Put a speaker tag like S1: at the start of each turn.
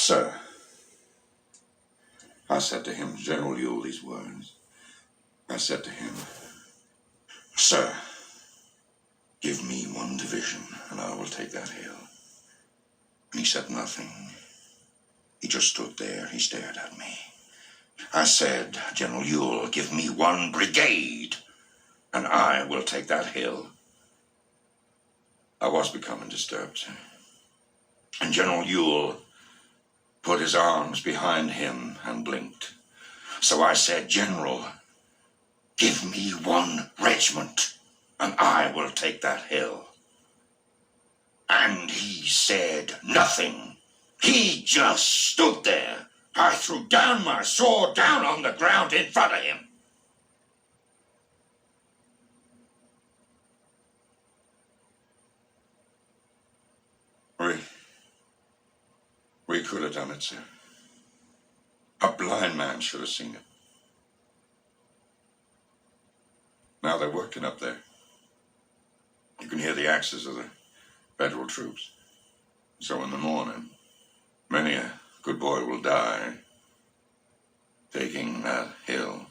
S1: Sir, I said to him, General Ewell, these words. I said to him, Sir, give me one division, and I will take that hill. And he said nothing. He just stood there. He stared at me. I said, General Ewell, give me one brigade, and I will take that hill. I was becoming disturbed. And General Ewell put his arms behind him and blinked. So I said, General, give me one regiment, and I will take that hill. And he said nothing. He just stood there. I threw down my sword down on the ground in front of him. We could have done it, sir. A blind man should have seen it. Now they're working up there. You can hear the axes of the federal troops. So in the morning, many a good boy will die taking that hill.